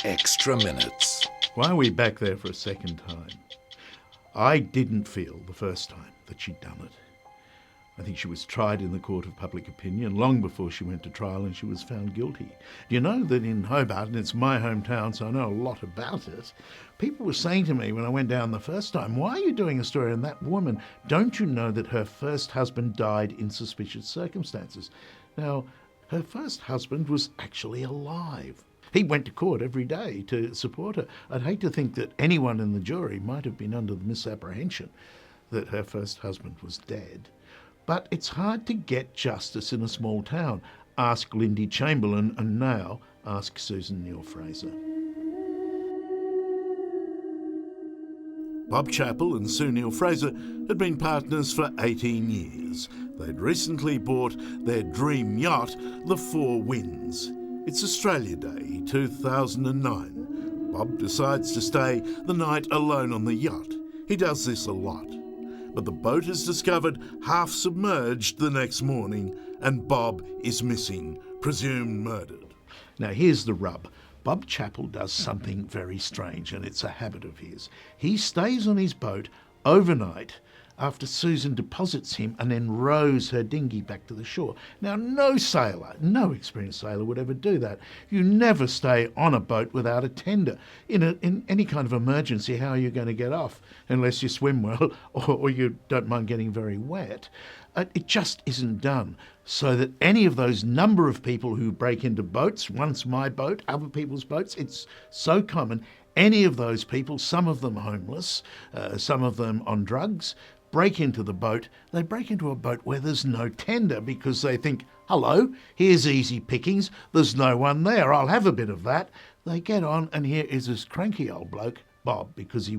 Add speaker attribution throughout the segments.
Speaker 1: extra minutes.
Speaker 2: Why are we back there for a second time? I didn't feel the first time that she'd done it. I think she was tried in the court of public opinion long before she went to trial, and she was found guilty. You know that in Hobart, and it's my hometown, so I know a lot about it, people were saying to me when I went down the first time, why are you doing a story on that woman? Don't you know that her first husband died in suspicious circumstances? Now, her first husband was actually alive. He went to court every day to support her. I'd hate to think that anyone in the jury might have been under the misapprehension that her first husband was dead. But it's hard to get justice in a small town. Ask Lindy Chamberlain, and now ask Susan Neill Fraser. Bob Chappell and Sue Neill Fraser had been partners for 18 years. They'd recently bought their dream yacht, the Four Winds. It's Australia Day 2009. Bob decides to stay the night alone on the yacht. He does this a lot. But the boat is discovered half submerged the next morning, and Bob is missing, presumed murdered. Now here's the rub. Bob Chappell does something very strange, and it's a habit of his. He stays on his boat overnight after Susan deposits him and then rows her dinghy back to the shore. Now, no sailor, no experienced sailor would ever do that. You never stay on a boat without a tender. In any kind of emergency, how are you going to get off? Unless you swim well or you don't mind getting very wet. It just isn't done. So that any of those number of people who break into boats, once my boat, other people's boats, it's so common, any of those people, some of them homeless, some of them on drugs, break into the boat. They break into a boat where there's no tender because they think, hello, here's easy pickings, there's no one there, I'll have a bit of that. They get on, and here is this cranky old bloke, Bob, because he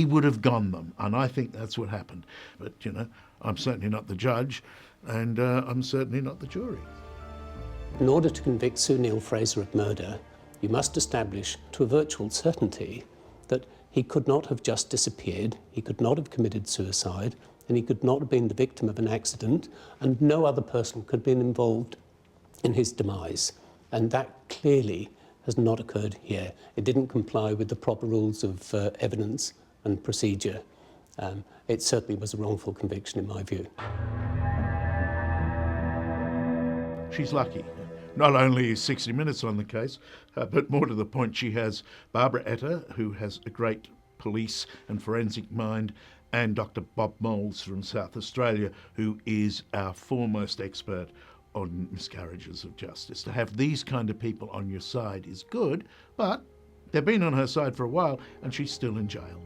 Speaker 2: would have gone them, and I think that's what happened. But, you know, I'm certainly not the judge, and I'm certainly not the jury.
Speaker 3: In order to convict Sue Neill Fraser of murder, you must establish to a virtual certainty that he could not have just disappeared, he could not have committed suicide, and he could not have been the victim of an accident, and no other person could have been involved in his demise. And that clearly has not occurred here. It didn't comply with the proper rules of evidence and procedure. It certainly was a wrongful conviction in my view.
Speaker 2: She's lucky. Not only is 60 Minutes on the case, but more to the point, she has Barbara Etta, who has a great police and forensic mind, and Dr. Bob Moles from South Australia, who is our foremost expert on miscarriages of justice. To have these kind of people on your side is good, but they've been on her side for a while, and she's still in jail.